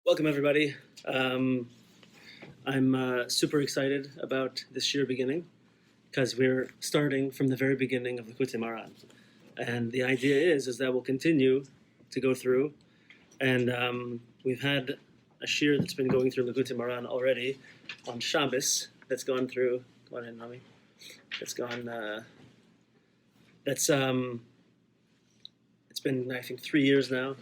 Welcome, everybody. I'm super excited about this shiur beginning because we're starting from the very beginning of Likutei Moharan. And the idea is that we'll continue to go through. And we've had a shiur that's been going through Likutei Moharan already on Shabbos that's gone through. Go on in, Nami. It's gone. It's been, I think, 3 years now.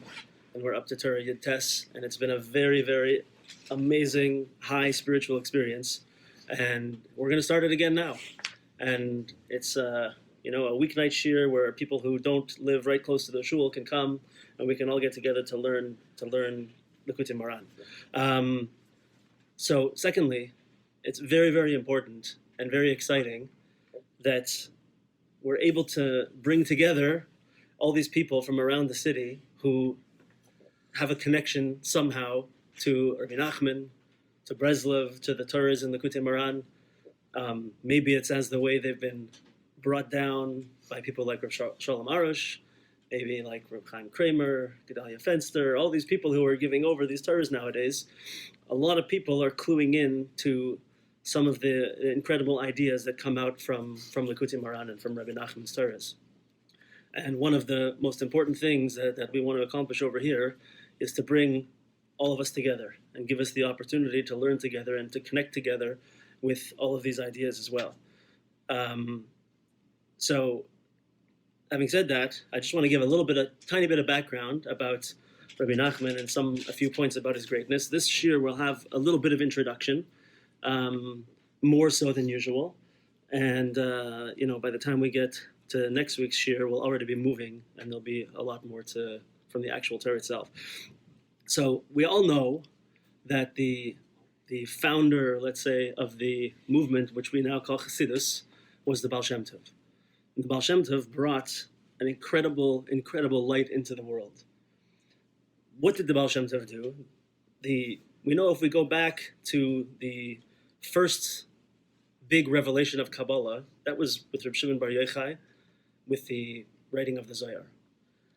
And we're up to Torah Yud Tes, and it's been a very, very amazing, high spiritual experience. And we're going to start it again now. And it's a weeknight shiur where people who don't live right close to the shul can come, and we can all get together to learn Likutei Moharan. So, secondly, it's very, very important and very exciting that we're able to bring together all these people from around the city who have a connection somehow to Rebbe Nachman, to Breslov, to the Torahs in Likutei Moharan. Maybe it's as the way they've been brought down by people like Reb Shalom Arush, maybe like Reb Chaim Kramer, Gedalia Fenster, all these people who are giving over these Torahs nowadays. A lot of people are cluing in to some of the incredible ideas that come out from Likutei Moharan and from Rebbe Nachman's Torahs. And one of the most important things that we want to accomplish over here is to bring all of us together and give us the opportunity to learn together and to connect together with all of these ideas as well. So, having said that, I just want to give a tiny bit of background about Rebbe Nachman and a few points about his greatness. This shiur will have a little bit of introduction, more so than usual. And by the time we get to next week's shiur, we'll already be moving, and there'll be a lot more from the actual Torah itself. So we all know that the founder, let's say, of the movement, which we now call Chassidus, was the Baal Shem Tov. And the Baal Shem Tov brought an incredible, incredible light into the world. What did the Baal Shem Tov do? We know if we go back to the first big revelation of Kabbalah, that was with Reb Shimon Bar Yochai, with the writing of the Zohar.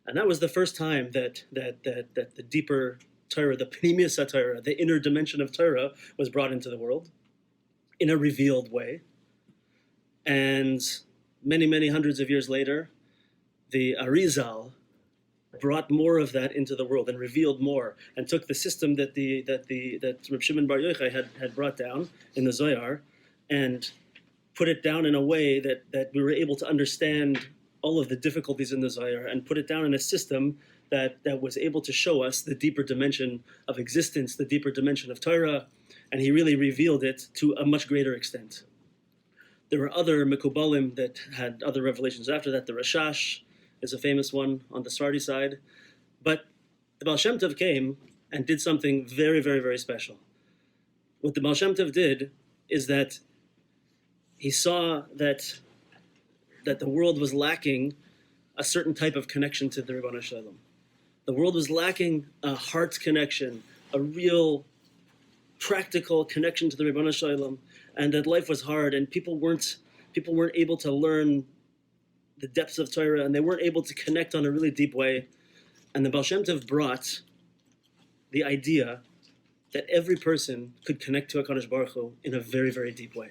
And that was the first time that the deeper Torah, the penimius haTorah, the inner dimension of Torah, was brought into the world in a revealed way. And many, many hundreds of years later, the Arizal brought more of that into the world and revealed more, and took the system that Reb Shimon Bar Yochai had brought down in the Zohar and put it down in a way that we were able to understand all of the difficulties in the Zohar and put it down in a system that was able to show us the deeper dimension of existence, the deeper dimension of Torah, and he really revealed it to a much greater extent. There were other Mekubalim that had other revelations after that. The Rashash is a famous one on the Sephardi side. But the Baal Shem Tov came and did something very, very, very special. What the Baal Shem Tov did is that he saw that the world was lacking a certain type of connection to the Ribono Shel Olam. The world was lacking a heart connection, a real practical connection to the Ribono Shel Olam, and that life was hard, and people weren't able to learn the depths of Torah, and they weren't able to connect on a really deep way. And the Baal Shem Tov brought the idea that every person could connect to HaKadosh Baruch Hu in a very, very deep way.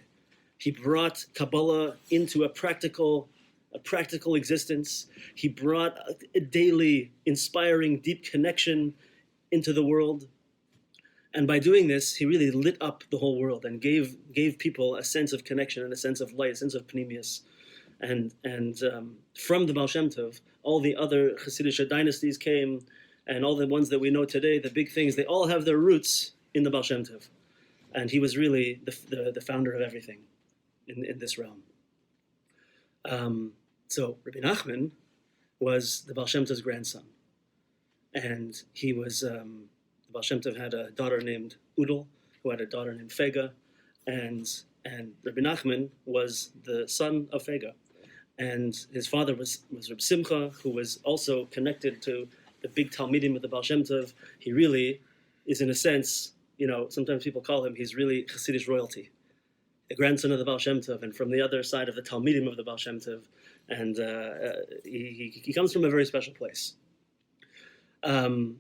He brought Kabbalah into a practical existence. He brought a daily, inspiring, deep connection into the world. And by doing this, he really lit up the whole world and gave people a sense of connection and a sense of light, a sense of penimius. And from the Baal Shem Tov, all the other Hasidic dynasties came, and all the ones that we know today, the big things, they all have their roots in the Baal Shem Tov. And he was really the founder of everything in this realm. So Rebbe Nachman was the Baal Shem Tov's grandson. And he was, the Baal Shem Tov had a daughter named Udal, who had a daughter named Fega, and Rebbe Nachman was the son of Fega. And his father was Reb Simcha, who was also connected to the big Talmidim of the Baal Shem Tov. He really is, in a sense, sometimes people call him, he's really Hasidic royalty. The grandson of the Baal Shem Tov, and from the other side of the Talmidim of the Baal Shem Tov, and he comes from a very special place. And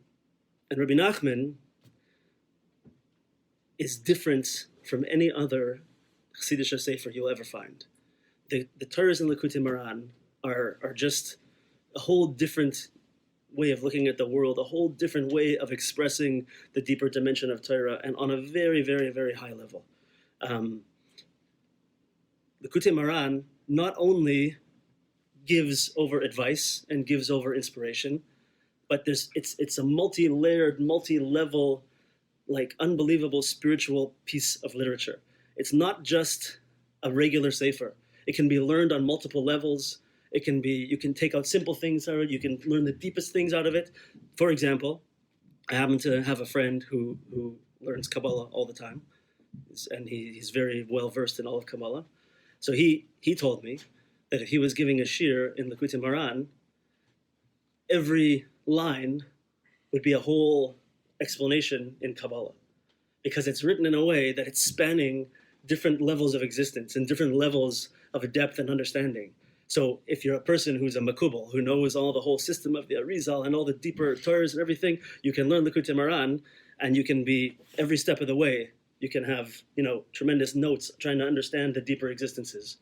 Rebbe Nachman is different from any other Chassidish sefer you'll ever find. The Torahs in Likutei Moharan are just a whole different way of looking at the world, a whole different way of expressing the deeper dimension of Torah, and on a very, very, very high level. Likutei Moharan not only gives over advice and gives over inspiration, but it's a multi-layered, multi-level, like unbelievable spiritual piece of literature. It's not just a regular sefer. It can be learned on multiple levels. It can be, you can take out simple things out of it. You can learn the deepest things out of it. For example, I happen to have a friend who learns Kabbalah all the time, and he's very well versed in all of Kabbalah. So he told me that if he was giving a shiur in Likutei Moharan, every line would be a whole explanation in Kabbalah, because it's written in a way that it's spanning different levels of existence and different levels of depth and understanding. So if you're a person who's a makubal, who knows all the whole system of the Arizal and all the deeper Torahs and everything, you can learn Likutei Moharan, and you can be, every step of the way, you can have, tremendous notes trying to understand the deeper existences.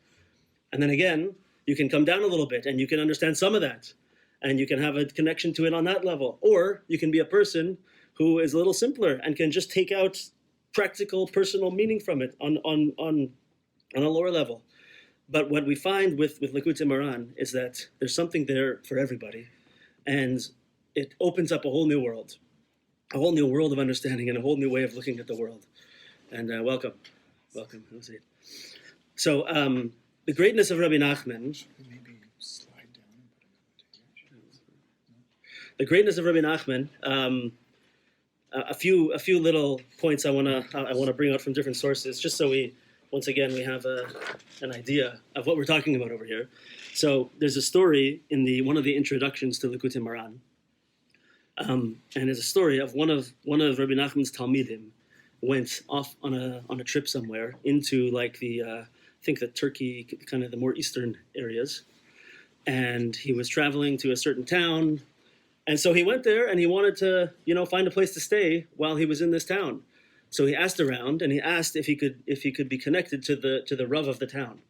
And then again, you can come down a little bit and you can understand some of that, and you can have a connection to it on that level. Or you can be a person who is a little simpler and can just take out practical, personal meaning from it on a lower level. But what we find with Likutei Moharan is that there's something there for everybody, and it opens up a whole new world of understanding, and a whole new way of looking at the world. And welcome. So the greatness of Rebbe Nachman. Maybe slide down and put a notation. The greatness of Rebbe Nachman. A few little points I wanna bring out from different sources, just so we have an idea of what we're talking about over here. So there's a story in one of the introductions to Likutei Moharan, and it's a story of one of Rebbe Nachman's talmidim went off on a trip somewhere into like I think the Turkey, kind of the more eastern areas, and he was traveling to a certain town, and so he went there and he wanted to find a place to stay while he was in this town. So he asked around, and he asked if he could be connected to the Rav of the town,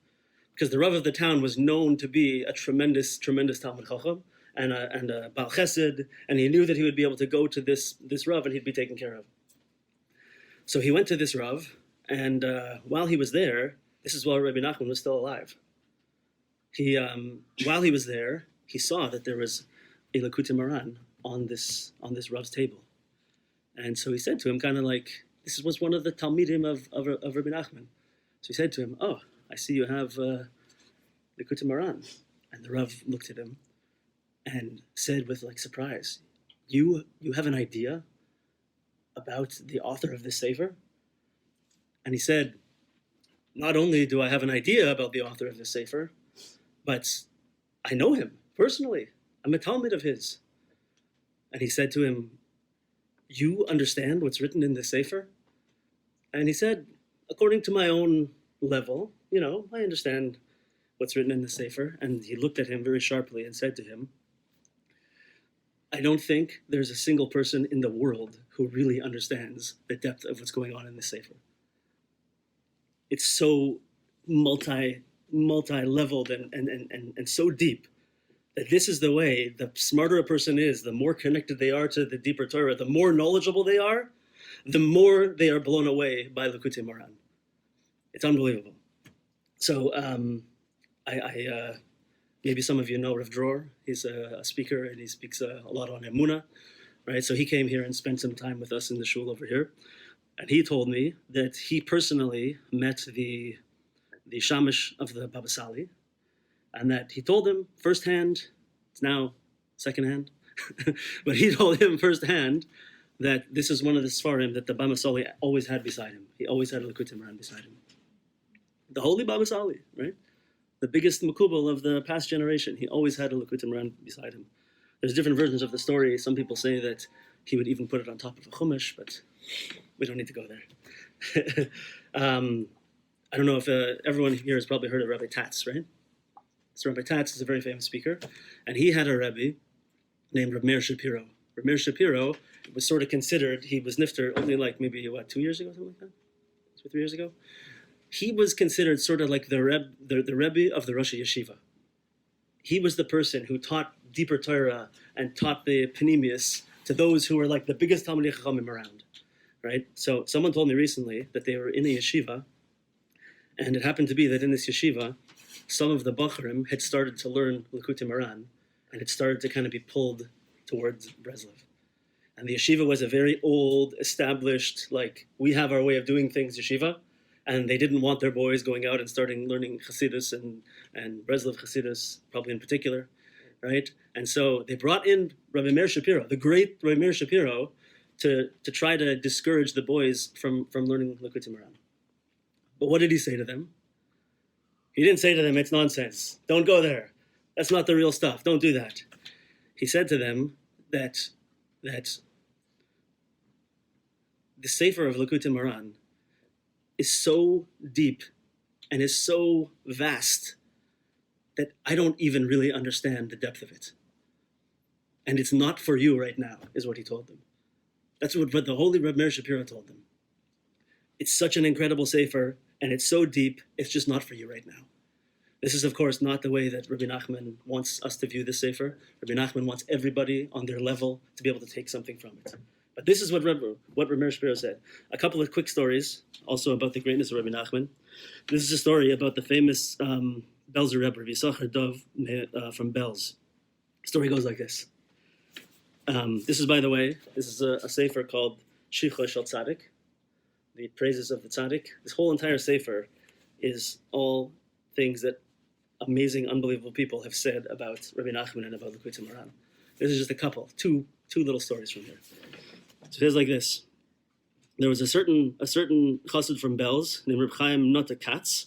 because the Rav of the town was known to be a tremendous Talmid Chacham and a Baal Chesed, and he knew that he would be able to go to this Rav and he'd be taken care of. So he went to this Rav, and while he was there, this is while Rebbe Nachman was still alive. While he was there, he saw that there was a Likutei Moharan on this Rav's table, and so he said to him, kind of like, this was one of the talmidim of Rebbe Nachman. So he said to him, "Oh, I see you have Likutei Moharan." And the Rav looked at him and said with like surprise, "You have an idea about the author of this sefer?" And he said, "Not only do I have an idea about the author of this sefer, but I know him personally. I'm a talmid of his." And he said to him, "You understand what's written in this sefer?" And he said, "According to my own level, I understand what's written in the sefer." And he looked at him very sharply and said to him, "I don't think there's a single person in the world who really understands the depth of what's going on in this sefer. It's so multi-leveled and so deep that this is the way, the smarter a person is, the more connected they are to the deeper Torah, the more knowledgeable they are, the more they are blown away by Likutei Moharan. It's unbelievable." So I maybe some of you know Rav Dror. He's a speaker, and he speaks a lot on Emunah, right? So he came here and spent some time with us in the shul over here, and he told me that he personally met the shamash of the Baba Sali, and that he told him firsthand, it's now secondhand, but he told him firsthand that this is one of the Sfarim that the Baba Sali always had beside him. He always had a Likutei Moharan beside him. The holy Baba Sali, right? The biggest makubal of the past generation. He always had a Likutei Moharan beside him. There's different versions of the story. Some people say that he would even put it on top of a chumash, but we don't need to go there. I don't know if everyone here has probably heard of Rabbi Tatz, right? So Rabbi Tatz is a very famous speaker, and he had a Rebbe named Reb Meir Shapiro. Meir Shapiro was sort of considered, he was nifter only like maybe, 2 years ago, something like that? 2 or 3 years ago? He was considered sort of like the Rebbe of the Rosh Yeshiva. He was the person who taught deeper Torah and taught the penimius to those who were like the biggest Talmidei Chachamim around, right? So someone told me recently that they were in a yeshiva, and it happened to be that in this yeshiva, some of the Bacharim had started to learn Likutei Moharan, and it started to kind of be pulled towards Breslov. And the yeshiva was a very old, established, like, we have our way of doing things yeshiva, and they didn't want their boys going out and starting learning Hasidus and Breslov Hasidus, probably in particular, right? And so they brought in Rabbi Meir Shapiro, the great Rabbi Meir Shapiro, to try to discourage the boys from learning Likutei Moharan. But what did he say to them? He didn't say to them, it's nonsense. Don't go there. That's not the real stuff. Don't do that. He said to them that the Sefer of Likutei Moharan is so deep and is so vast that I don't even really understand the depth of it. And it's not for you right now, is what he told them. That's what the holy Rebbe Meir Shapiro told them. It's such an incredible Sefer, and it's so deep, it's just not for you right now. This is, of course, not the way that Rebbe Nachman wants us to view this Sefer. Rebbe Nachman wants everybody on their level to be able to take something from it. But this is what Rebbe Meir Shapiro said. A couple of quick stories, also about the greatness of Rebbe Nachman. This is a story about the famous Belzer Rebbe, Rebbe Yisachar Dov from Belz. The story goes like this. This is, by the way, this is a sefer called Shiur Shel Tzaddik, the praises of the Tzaddik. This whole entire sefer is all things that amazing, unbelievable people have said about Rebbe Nachman and about Likutei Moharan. This is just a couple, two little stories from here. So it says like this. There was a certain chassid from Belz named Reb Chaim Nota Katz,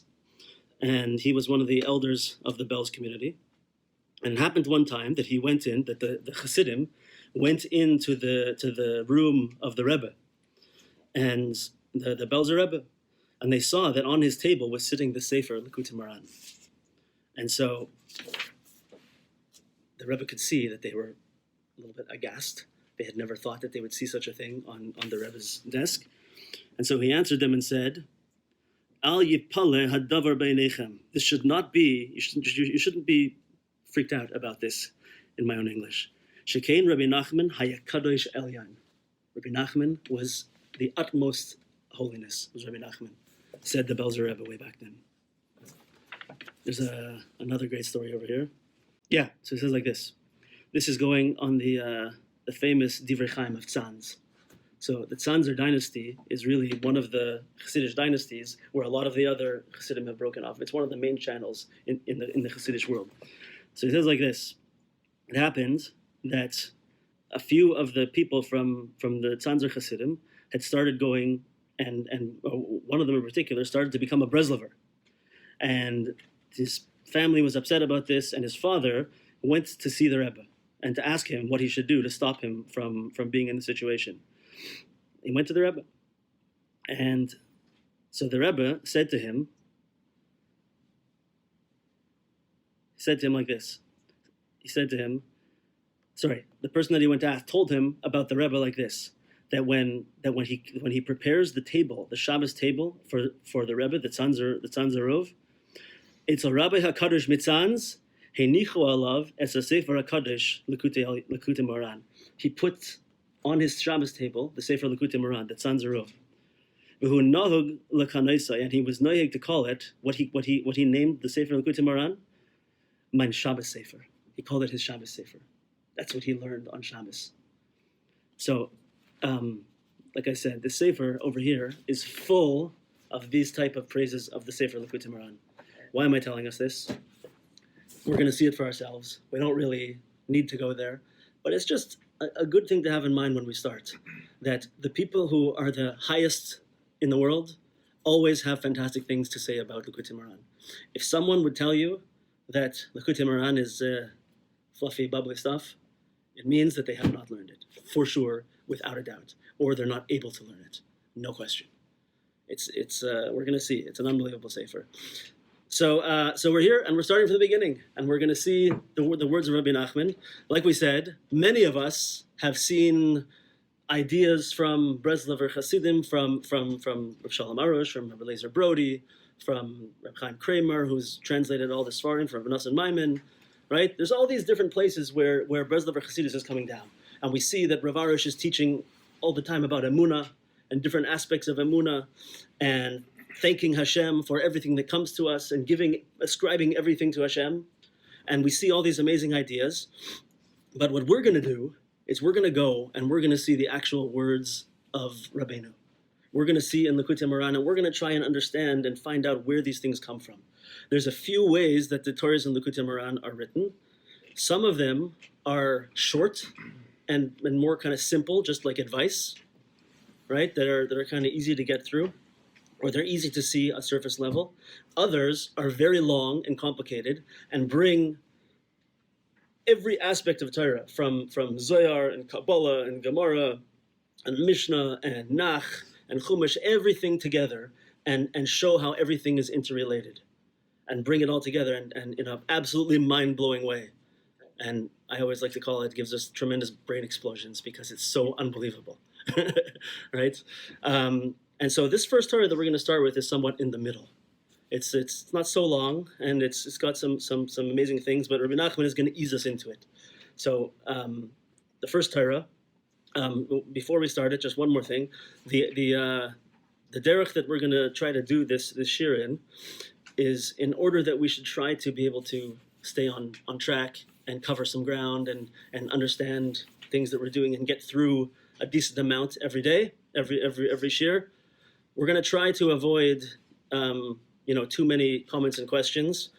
and he was one of the elders of the Belz community. And it happened one time that he went in, that the chassidim went into the room of the Rebbe, and the Belzer Rebbe, and they saw that on his table was sitting the Sefer Likutei Moharan. And so the Rebbe could see that they were a little bit aghast. They had never thought that they would see such a thing on the Rebbe's desk. And so he answered them and said, Al yipale hadavar beinechem. This should not be, you shouldn't be freaked out about this in my own English. Shekein Rebbe Nachman hayakadosh elyon. Rebbe Nachman was the utmost holiness, was Rebbe Nachman, said the Belzer Rebbe way back then. There's another great story over here. Yeah, so it says like this. This is going on the famous Divrei Chaim of Tzanz. So the Tzanzer dynasty is really one of the Hasidic dynasties where a lot of the other Hasidim have broken off. It's one of the main channels in the Hasidic world. So it says like this. It happened that a few of the people from the Tzanzer Hasidim had started going, and one of them in particular started to become a Breslover. And his family was upset about this, and his father went to see the Rebbe and to ask him what he should do to stop him from being in the situation. He went to the Rebbe. And so the Rebbe said to him like this. He said to him, the person that he went to ask told him about the Rebbe like this, that when he prepares the table, the Shabbos table for the Rebbe, the Tzanzer Rov, it's a Rabbi HaKadosh Mitzanz, Heinichu alav es a Sefer HaKadosh Likutei Moharan. He put on his Shabbos table the Sefer Likutei Moharan, the Tzanzer Rov. V'hu nahug l'kanoisai, and he was nohig to call it what he named the Sefer Likutei Moharan, mein Shabbos Sefer. He called it his Shabbos Sefer. That's what he learned on Shabbos. So, like I said, the Sefer over here is full of these type of praises of the Sefer Likutei Moharan. Why am I telling us this? We're going to see it for ourselves. We don't really need to go there. But it's just a good thing to have in mind when we start, that the people who are the highest in the world always have fantastic things to say about Likutei Moharan. If someone would tell you that Likutei Moharan is fluffy, bubbly stuff, it means that they have not learned it, for sure, without a doubt, or they're not able to learn it, no question. We're going to see. It's an unbelievable sefer. So we're here and we're starting from the beginning, and we're going to see the words of Rebbe Nachman. Like we said, many of us have seen ideas from Breslov or Hasidim, from Rav Shalom Arush, from Rabbi Eliezer Brody, from Reb Chaim Kramer, who's translated all this Svarim, from Rabbi Nosson Maimon, right? There's all these different places where Breslov or Hasidus is coming down. And we see that Rav Arush is teaching all the time about Emunah and different aspects of Emunah, and thanking Hashem for everything that comes to us and ascribing everything to Hashem. And we see all these amazing ideas. But what we're going to do is we're going to go and we're going to see the actual words of Rabbeinu. We're going to see in Likutei Moharan, and we're going to try and understand and find out where these things come from. There's a few ways that the Torahs in Likutei Moharan are written. Some of them are short and more kind of simple, just like advice, right? That are kind of easy to get through, or they're easy to see at surface level. Others are very long and complicated and bring every aspect of Torah, from Zohar and Kabbalah and Gemara and Mishnah and Nach and Chumash, everything together, and show how everything is interrelated, and bring it all together and in an absolutely mind-blowing way. And I always like to call it gives us tremendous brain explosions because it's so unbelievable, right? And so this first Torah that we're going to start with is somewhat in the middle. It's not so long, and it's got some amazing things, but Rebbe Nachman is going to ease us into it. So the first Torah, before we start it, just one more thing. The derech that we're going to try to do this shiur in is in order that we should try to be able to stay on track and cover some ground and understand things that we're doing and get through a decent amount every day, every shiur. We're going to try to avoid too many comments and questions.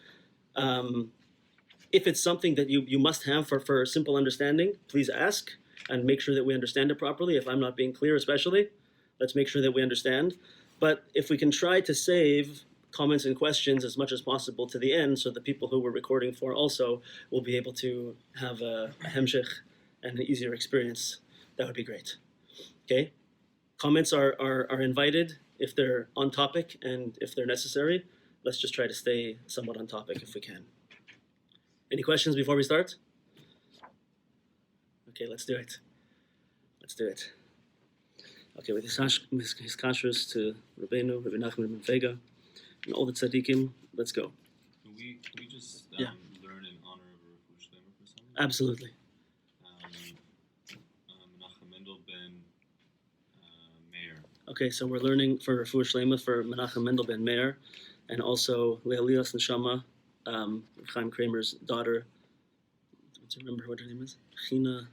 If it's something that you must have for simple understanding, please ask and make sure that we understand it properly. If I'm not being clear especially, let's make sure that we understand. But if we can try to save comments and questions as much as possible to the end, so the people who we're recording for also will be able to have a hemshech and an easier experience, that would be great. Okay? Comments are invited if they're on topic and if they're necessary. Let's just try to stay somewhat on topic if we can. Any questions before we start? Okay, let's do it. Okay, with his kashrus to Rebbe Nachman of Breslov, and all the tzaddikim, let's go. Can we just learn in honor of Rav Shlomo for some reason? Absolutely. Menachem Mendel ben Meir. Okay, so we're learning for Refuah Shleima for Menachem Mendel ben Meir, and also Leilias Neshama, Chaim Kramer's daughter. Do you remember what her name is? China.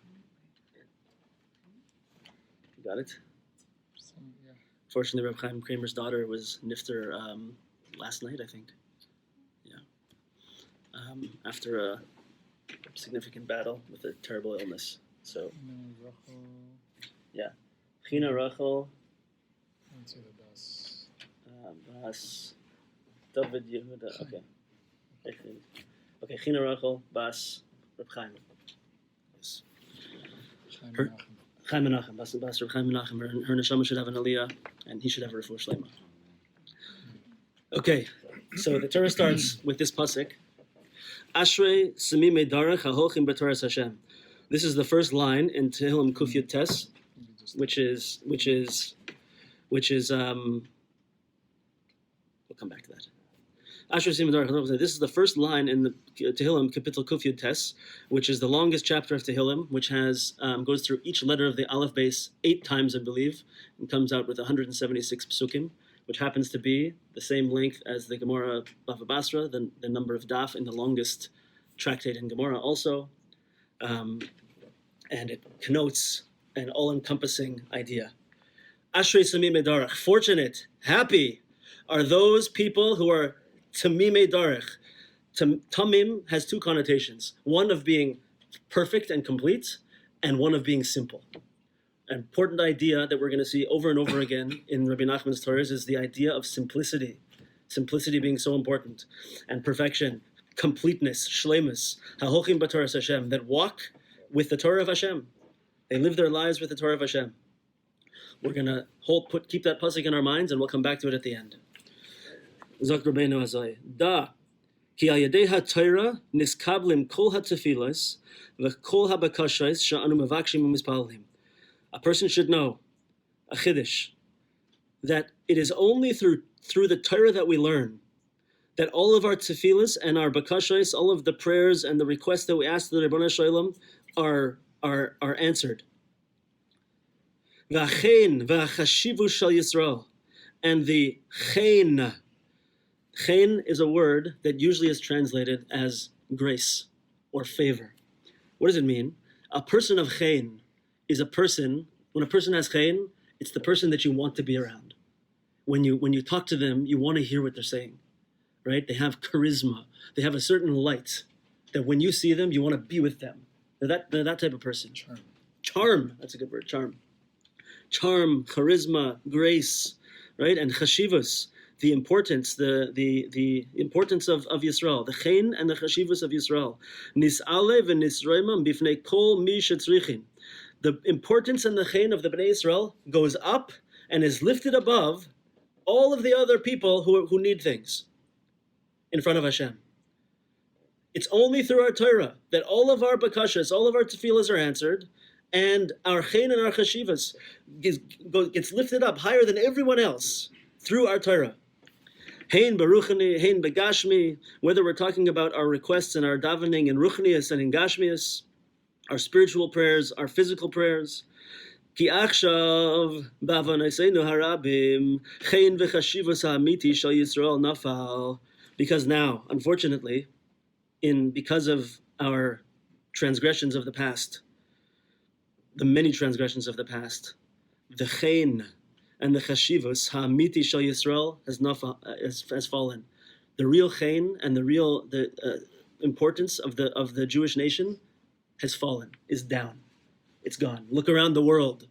You got it? Yeah. Fortunately, Reb Chaim Kramer's daughter was nifter last night, I think. Yeah. After a significant battle with a terrible illness. So, yeah. China Rachel. I'd say the best. Bas. David Yehuda. Okay. Okay, China Rachel, Bas, Reb Chaim. Yes. Chaim Menachem, Bas Reb Chaim Menachem. Her neshama should have an aliyah, and he should have a refuah shleima. Okay, so the Torah starts with this pasuk. Ashrei Samimei Darech HaHolchim B'Toras Hashem. This is the first line in Tehillim Kuf Yud Tes, which is we'll come back to that. Ashrei Samimei Darech HaHolchim. This is the first line in the Tehillim Kapitel Kuf Yud Tes, which is the longest chapter of Tehillim, which has goes through each letter of the Aleph base 8 times, I believe, and comes out with 176 psukim, which happens to be the same length as the Gemara Bava Basra, the number of daf in the longest tractate in Gemara also. And it connotes an all-encompassing idea. Ashrei Samimei Darech, fortunate, happy are those people who are Tamimei Darech. Tamim has 2 connotations, one of being perfect and complete, and one of being simple. An important idea that we're going to see over and over again in Rebbe Nachman's Torahs is the idea of simplicity. Simplicity being so important. And perfection, completeness, shleimus, haHolchim B'Toras Hashem, that walk with the Torah of Hashem. They live their lives with the Torah of Hashem. We're going to keep that pasuk in our minds, and we'll come back to it at the end. Zok Rabbeinu Hazai. Da. Ki al yedei haTorah niskablim kol hatefillas v'kol habakashos she'anu mevakshim u'mispalalim. A person should know, a chiddush, that it is only through the Torah that we learn that all of our tefillas and our bakashos, all of the prayers and the requests that we ask the Ribono Shel Olam are answered. V'achein v'achashivu shel Yisrael, and the chen. Chen is a word that usually is translated as grace or favor. What does it mean? A person of chen is a person, when a person has chen, it's the person that you want to be around. When you talk to them, you want to hear what they're saying, right? They have charisma. They have a certain light that when you see them, you want to be with them. They're that type of person. Charm, that's a good word, charm. Charm, charisma, grace, right? And chashivus, the importance, the importance of Yisrael, the chen and the chashivus of Yisrael. Nis'ale v'nisroimam bifnei kol mi shetzrichin. The importance and the chen of the Bnei Yisrael goes up and is lifted above all of the other people who need things in front of Hashem. It's only through our Torah that all of our bakashas, all of our tefillas are answered, and our chen and our chashivas gets lifted up higher than everyone else through our Torah. Hein baruchani, hein begashmi, whether we're talking about our requests and our davening in ruchnius and in gashmius, our spiritual prayers, our physical prayers. Ki achshav b'avonoseinu harabim chen v'chashivus ha'amiti shel Yisrael nafal. Because now, unfortunately, because of our transgressions of the past, the many transgressions of the past, the chen and the chashivus ha'amiti shel Yisrael has fallen. The real chen and the importance of the Jewish nation has fallen, is down. It's gone. Look around the world.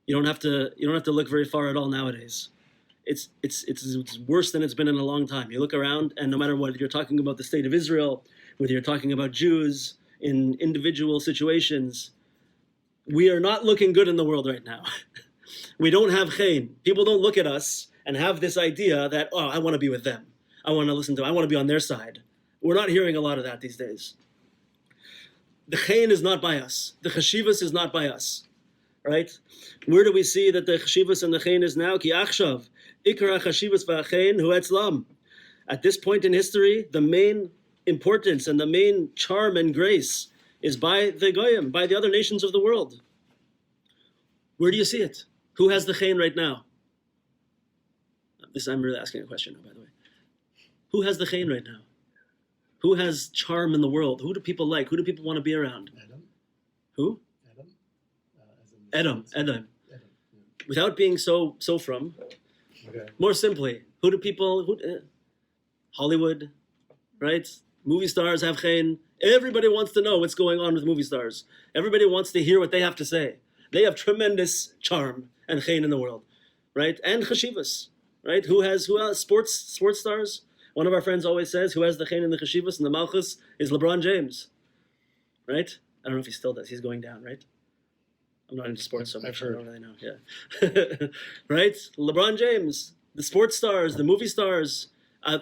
You don't have to look very far at all nowadays. It's worse than it's been in a long time. You look around, and no matter what you're talking about the state of Israel, whether you're talking about Jews in individual situations, we are not looking good in the world right now. We don't have chen. People don't look at us and have this idea that, oh, I want to be with them. I want to be on their side. We're not hearing a lot of that these days. The chen is not by us. The chashivas is not by us, right? Where do we see that the chashivas and the chen is now? Ki achshav, ikar chashivas v'achen hu etzlam. At this point in history, the main importance and the main charm and grace is by the goyim, by the other nations of the world. Where do you see it? Who has the chen right now? I'm really asking a question, by the way. Who has the chen right now? Who has charm in the world? Who do people like? Who do people want to be around? Adam. Who? Adam. Adam. Yeah. Without being so from. Okay. More simply, who do people? Hollywood, right? Movie stars have chen. Everybody wants to know what's going on with movie stars. Everybody wants to hear what they have to say. They have tremendous charm and chen in the world, right? And chashivas, right? Who has sports stars? One of our friends always says, who has the chen and the chashivas and the malchus is LeBron James, right? I don't know if he still does. He's going down, right? I'm not into sports so much. I've heard. I don't really know. Yeah, right? LeBron James, the sports stars, the movie stars.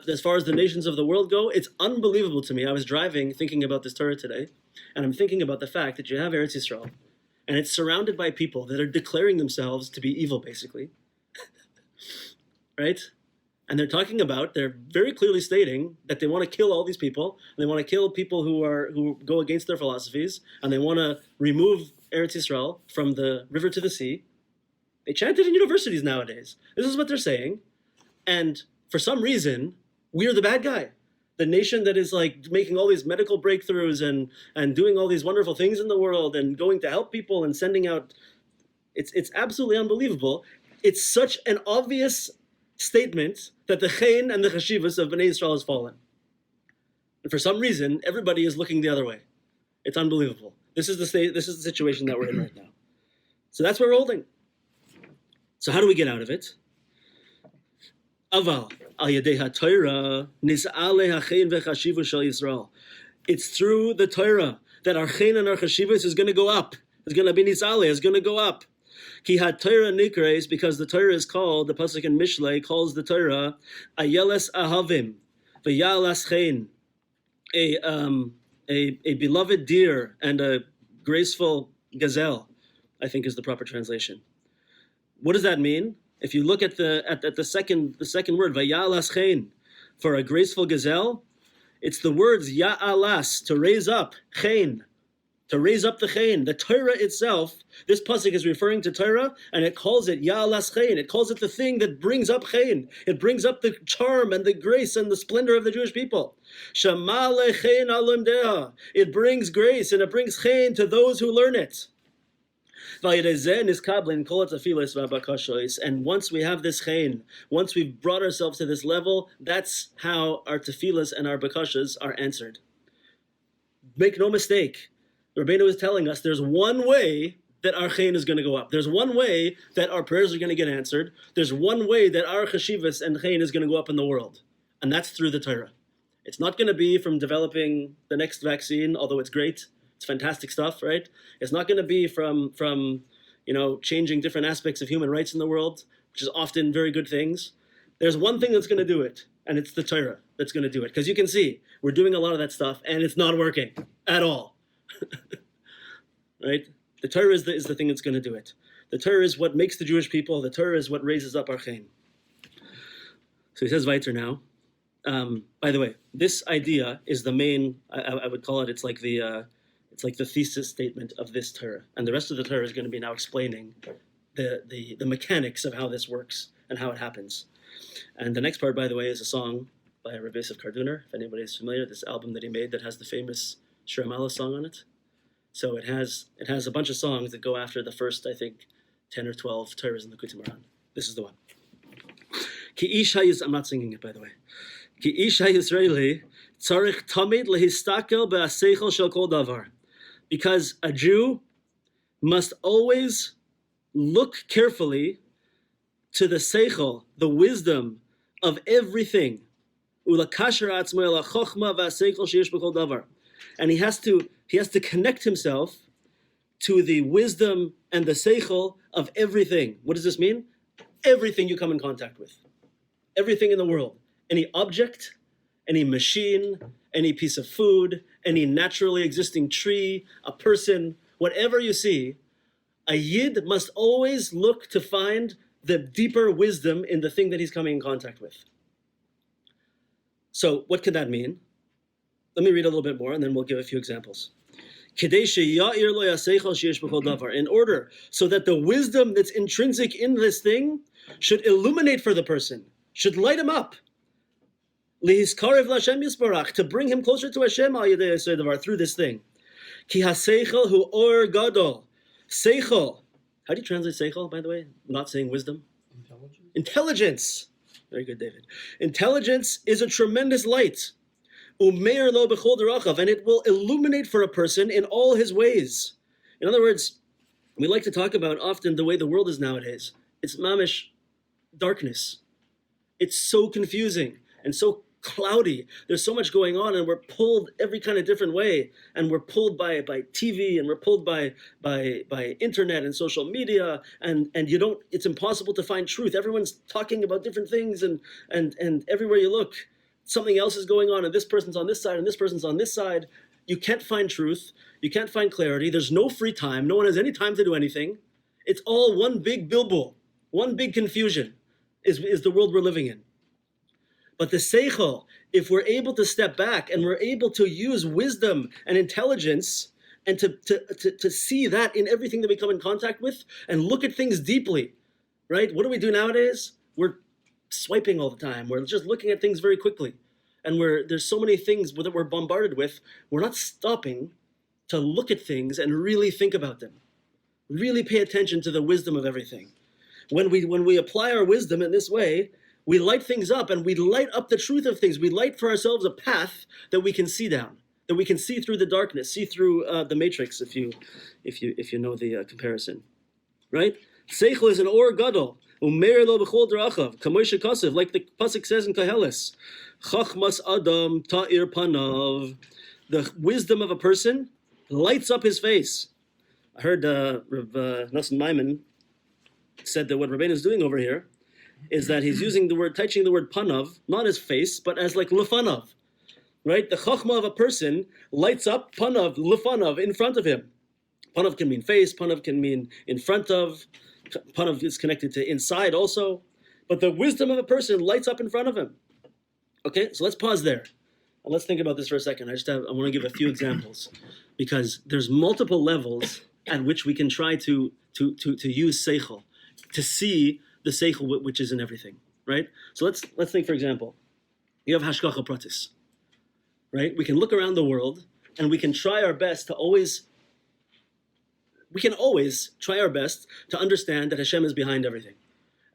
As far as the nations of the world go, it's unbelievable to me. I was driving thinking about this Torah today, and I'm thinking about the fact that you have Eretz Yisrael, and it's surrounded by people that are declaring themselves to be evil, basically. Right? And they're very clearly stating that they want to kill all these people, and they want to kill people who go against their philosophies, and they want to remove Eretz Yisrael from the river to the sea. They chant it in universities nowadays. This is what they're saying. And for some reason, we're the bad guy. The nation that is like making all these medical breakthroughs and doing all these wonderful things in the world and going to help people and sending out, it's absolutely unbelievable. It's such an obvious statement that the chen and the chashivas of Bnei Yisrael has fallen. And for some reason, everybody is looking the other way. It's unbelievable. This is the situation that we're in right now. So that's where we're holding. So how do we get out of it? Aval al yedei haTorah nis'ale hachen v'chashivus shel Yisrael. It's through the Torah that our chen and our chashivus is going to go up. It's going to be nis'ale. It's going to go up. Ki haTorah nikres, because the Torah is called, the pasuk in Mishlei calls the Torah ayeles ahavim v'yalas chen, a beloved deer and a graceful gazelle, I think is the proper translation. What does that mean? If you look at the second word, vayalas chen, for a graceful gazelle, it's the words ya'alas, to raise up, chen, to raise up the chen. The Torah itself, this pasuk is referring to Torah, and it calls it ya'alas chen. It calls it the thing that brings up chen. It brings up the charm and the grace and the splendor of the Jewish people. Shama lechen alimdeha. It brings grace and it brings chen to those who learn it. And once we have this chen, once we've brought ourselves to this level, that's how our tefillas and our bakashas are answered. Make no mistake, Rabbeinu is telling us there's one way that our chen is going to go up. There's one way that our prayers are going to get answered. There's one way that our chashivas and chen is going to go up in the world, and that's through the Torah. It's not going to be from developing the next vaccine, although it's great. It's fantastic stuff, right? It's not going to be from changing different aspects of human rights in the world, which is often very good things. There's one thing that's going to do it, and it's the Torah that's going to do it. Because you can see, we're doing a lot of that stuff, and it's not working at all. Right? The Torah is the thing that's going to do it. The Torah is what makes the Jewish people. The Torah is what raises up our chen. So he says weiter now. By the way, this idea is the main, I would call it, it's like the thesis statement of this Torah. And the rest of the Torah is going to be now explaining the mechanics of how this works and how it happens. And the next part, by the way, is a song by Rebbe Nachman. If anybody is familiar, this album that he made that has the famous Shir Mala song on it. So it has a bunch of songs that go after the first, I think, 10 or 12 Torahs in the Likutei Moharan. This is the one. Ki ish I'm not singing it, by the way. Ki ish ha'Yisraeli tzarich tamid lehistakel be'aseichel shel kol davar. Because a Jew must always look carefully to the seichel, the wisdom of everything. And he has to connect himself to the wisdom and the seichel of everything. What does this mean? Everything you come in contact with. Everything in the world. Any object, any machine, any piece of food, any naturally existing tree, a person, whatever you see, a Yid must always look to find the deeper wisdom in the thing that he's coming in contact with. So what could that mean? Let me read a little bit more and then we'll give a few examples. In order so that the wisdom that's intrinsic in this thing should illuminate for the person, should light him up. To bring him closer to Hashem through this thing. Ki ha-seichel hu or gadol. Seichel. How do you translate seichel, by the way? I'm not saying wisdom. Intelligence. Very good, David. Intelligence is a tremendous light. Umeir lo b'chol derachav, and it will illuminate for a person in all his ways. In other words, we like to talk about often the way the world is nowadays. It's mamish darkness. It's so confusing and so cloudy. There's so much going on, and we're pulled every kind of different way. And we're pulled by TV, and we're pulled by internet and social media, and it's impossible to find truth. Everyone's talking about different things, and everywhere you look, something else is going on, and this person's on this side, and this person's on this side. You can't find truth. You can't find clarity. There's no free time. No one has any time to do anything. It's all one big bilbul, one big confusion is the world we're living in. But the seichel, if we're able to step back and we're able to use wisdom and intelligence and to see that in everything that we come in contact with and look at things deeply, right? What do we do nowadays? We're swiping all the time. We're just looking at things very quickly. And there's so many things that we're bombarded with. We're not stopping to look at things and really think about them. Really pay attention to the wisdom of everything. When we apply our wisdom in this way, we light things up and we light up the truth of things. We light for ourselves a path that we can see down, that we can see through the darkness, see through the matrix, if you know the comparison, right? Seichel is an or gadol, umeir lo b'chol derachav, kamoy shekasev, like the pasuk says in Koheles, chachmas adam ta'ir panav. The wisdom of a person lights up his face. I heard Rav Nosson Maimon said that what Rabbeinu is doing over here is that he's using the word, teaching the word panav, not as face, but as like lefanav, right? The chachma of a person lights up panav, lefanav, in front of him. Panav can mean face, panav can mean in front of, panav is connected to inside also, but the wisdom of a person lights up in front of him. Okay, so let's pause there. And let's think about this for a second. I want to give a few examples because there's multiple levels at which we can try to use seichel, to see the seichel which is in everything, right? So let's think, for example, you have hashgacha pratis, right? We can look around the world and we can try our best to always try our best to understand that Hashem is behind everything.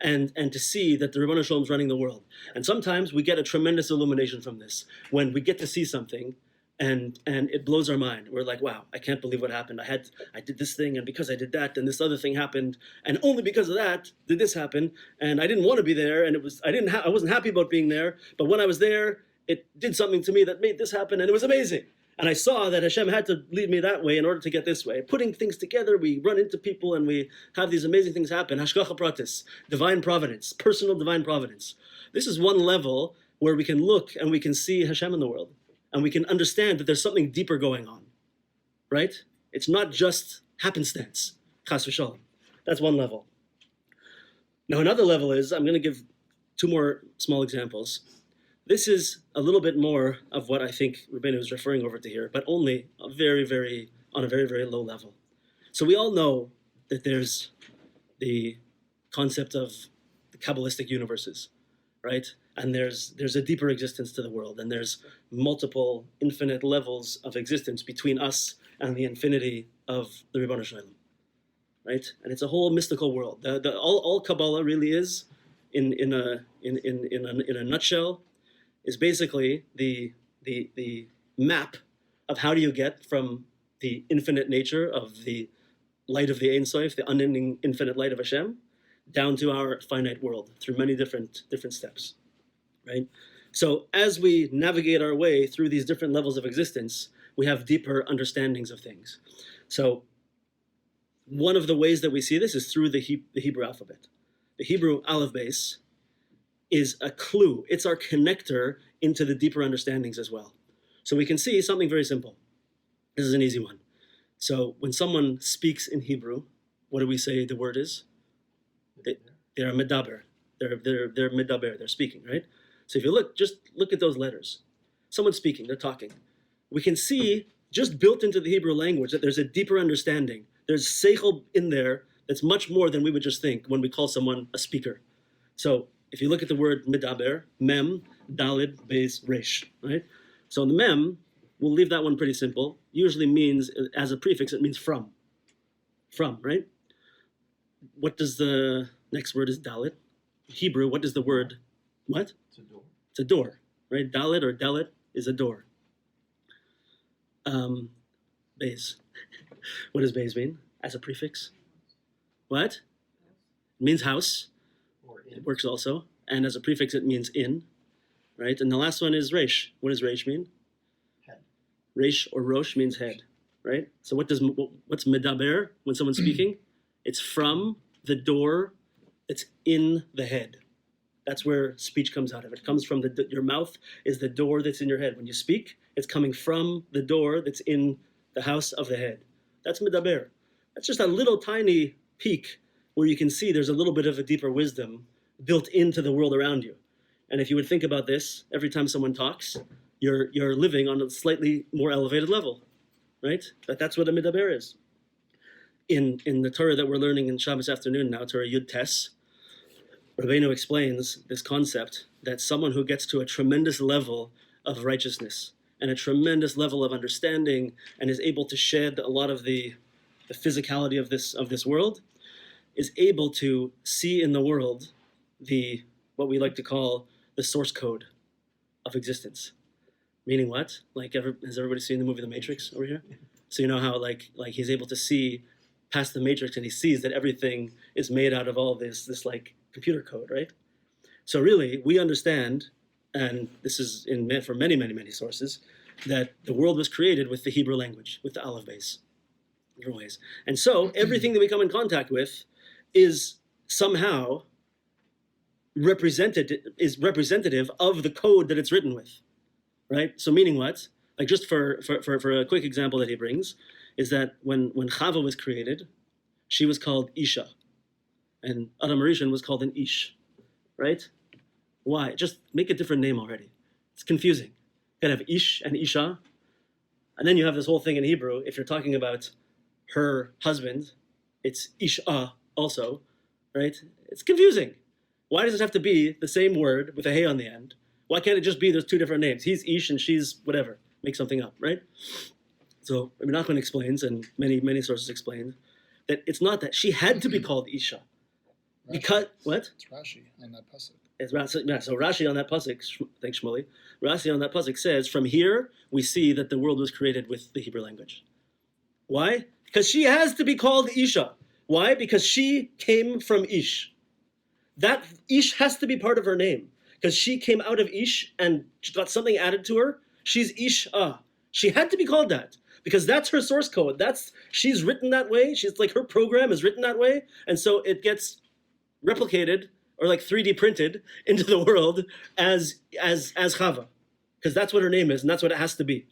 And to see that the Rebbe Shalom is running the world. And sometimes we get a tremendous illumination from this. When we get to see something and it blows our mind. We're like, wow, I can't believe what happened. I did this thing, and because I did that, then this other thing happened. And only because of that did this happen. And I didn't want to be there, and I wasn't happy about being there. But when I was there, it did something to me that made this happen, and it was amazing. And I saw that Hashem had to lead me that way in order to get this way. Putting things together, we run into people and we have these amazing things happen. Hashgacha pratis, divine providence, personal divine providence. This is one level where we can look and we can see Hashem in the world. And we can understand that there's something deeper going on, right? It's not just happenstance, chas v'shalom. That's one level. Now another level is, I'm going to give two more small examples. This is a little bit more of what I think Rebbeinu is referring over to here, but only on a very, very low level. So we all know that there's the concept of the Kabbalistic universes, right? And there's a deeper existence to the world, and there's multiple infinite levels of existence between us and the infinity of the Ribbon Shalom, right? And it's a whole mystical world. All Kabbalah really is, in a nutshell, is basically the map of how do you get from the infinite nature of the light of the Ein Sof, the unending infinite light of Hashem, down to our finite world through many different steps, right? So as we navigate our way through these different levels of existence, we have deeper understandings of things. So one of the ways that we see this is through the Hebrew alphabet. The Hebrew aleph base is a clue. It's our connector into the deeper understandings as well. So we can see something very simple. This is an easy one. So when someone speaks in Hebrew, what do we say the word is? They're medaber. They're medaber. They're speaking, right? So if you look at those letters. Someone's speaking. They're talking. We can see just built into the Hebrew language that there's a deeper understanding. There's seichel in there that's much more than we would just think when we call someone a speaker. So if you look at the word medaber, mem, dalid, beis, resh, right? So the mem, we'll leave that one pretty simple. Usually means, as a prefix, it means from, right? What does the next word is dalid? Hebrew, what does the word, what? It's a door. It's a door, right? Dalid or dalit is a door. Beis. What does beis mean as a prefix? What? It means house. It works also. And as a prefix, it means in, right? And the last one is resh. What does resh mean? Head. Resh or rosh means head, right? So what's medaber when someone's speaking? It's from the door that's in the head. That's where speech comes out of. It comes from your mouth is the door that's in your head. When you speak, it's coming from the door that's in the house of the head. That's medaber. That's just a little tiny peek where you can see there's a little bit of a deeper wisdom built into the world around you. And if you would think about this, every time someone talks, you're living on a slightly more elevated level, right? That's what a medaber is. In the Torah that we're learning in Shabbos afternoon now, Torah Yud Tes, Rabbeinu explains this concept that someone who gets to a tremendous level of righteousness and a tremendous level of understanding and is able to shed a lot of the physicality of this world is able to see in the world what we like to call the source code of existence. Meaning what? Has everybody seen the movie The Matrix over here? So you know how like he's able to see past the matrix and he sees that everything is made out of all this like computer code, right? So really, we understand, and this is for many, many, many sources, that the world was created with the Hebrew language, with the aleph base, different ways. And so everything that we come in contact with is somehow is representative of the code that it's written with, right? So meaning what? Like just for a quick example that he brings, is that when Chava was created, she was called Isha, and Adam Rishon was called an Ish, right? Why? Just make a different name already. It's confusing. You gotta have Ish and Isha, and then you have this whole thing in Hebrew. If you're talking about her husband, it's Isha also, right? It's confusing. Why does it have to be the same word with a hey on the end? Why can't it just be there's two different names? He's Ish and she's whatever. Make something up, right? So Rebbe Nachman explains, and many sources explain, that it's not that she had to be called Isha. Rashi. Because, what? It's Rashi on that pasuk. So Rashi on that pasuk, thanks Shmuley, Rashi on that pasuk says, from here we see that the world was created with the Hebrew language. Why? Because she has to be called Isha. Why? Because she came from Ish. That Ish has to be part of her name. Because she came out of Ish and got something added to her. She's Isha. She had to be called that. Because that's her source code. She's written that way. She's like, her program is written that way. And so it gets replicated or like 3D printed into the world as Chava. Because that's what her name is and that's what it has to be.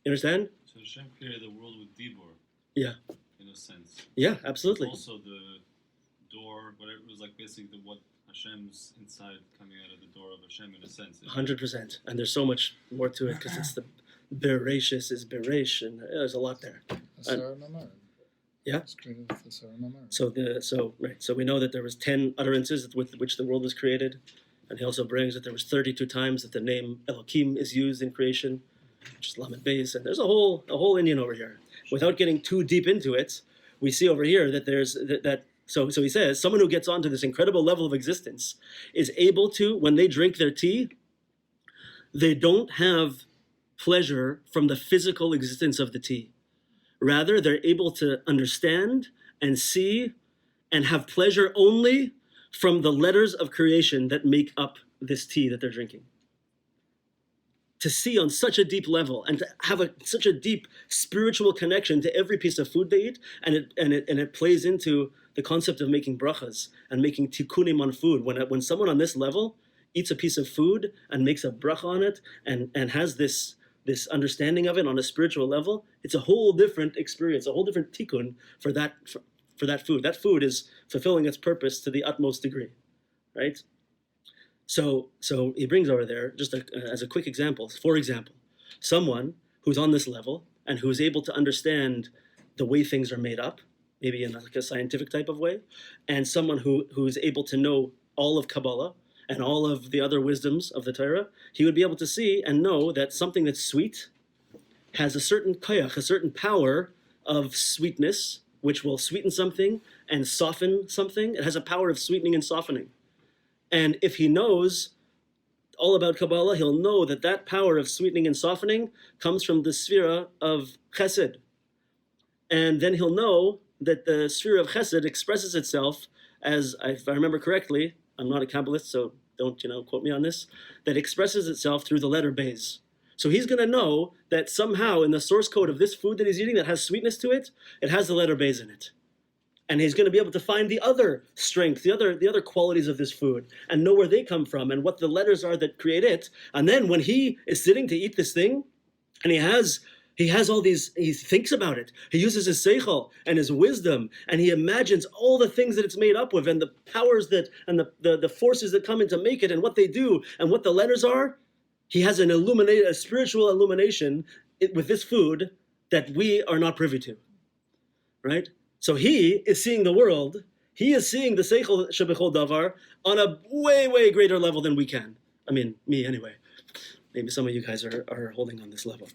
You understand? So Hashem created the world with Dibor. Yeah. In a sense. Yeah, absolutely. Also the door, whatever, it was like basically what Hashem's inside coming out of the door of Hashem in a sense. 100%. And there's so much more to it because it's the Bereshis is Beresh, and there's a lot there. Yeah. It's created with the Sarah Mamar. So we know that there was 10 utterances with which the world was created, and he also brings that there was 32 times that the name Elohim is used in creation, which is Lamed Beis, and there's a whole Indian over here. Without getting too deep into it, we see over here that there's that. So he says someone who gets onto this incredible level of existence is able to, when they drink their tea, they don't have pleasure from the physical existence of the tea. Rather, they're able to understand and see and have pleasure only from the letters of creation that make up this tea that they're drinking. To see on such a deep level and to have such a deep spiritual connection to every piece of food they eat, and it plays into the concept of making brachas and making tikkunim on food. When someone on this level eats a piece of food and makes a bracha on it and has this understanding of it on a spiritual level, it's a whole different experience, a whole different tikkun for that food. That food is fulfilling its purpose to the utmost degree, right? So he brings over there, just as a quick example, for example, someone who's on this level and who's able to understand the way things are made up, maybe in like a scientific type of way, and someone who's able to know all of Kabbalah and all of the other wisdoms of the Torah, he would be able to see and know that something that's sweet has a certain koyach, a certain power of sweetness, which will sweeten something and soften something. It has a power of sweetening and softening. And if he knows all about Kabbalah, he'll know that power of sweetening and softening comes from the sphere of chesed. And then he'll know that the sphere of chesed expresses itself as, if I remember correctly, I'm not a Kabbalist, so don't quote me on this, that expresses itself through the letter Beis. So he's going to know that somehow in the source code of this food that he's eating that has sweetness to it, it has the letter Beis in it. And he's going to be able to find the other strength, the other qualities of this food, and know where they come from and what the letters are that create it. And then when he is sitting to eat this thing, and he has all these, he thinks about it. He uses his seichel and his wisdom, and he imagines all the things that it's made up with, and the powers that, and the forces that come in to make it, and what they do, and what the letters are. He has a spiritual illumination with this food that we are not privy to, right? So he is seeing the world. He is seeing the seichel shebechol davar on a way, way greater level than we can. I mean, me anyway. Maybe some of you guys are holding on this level,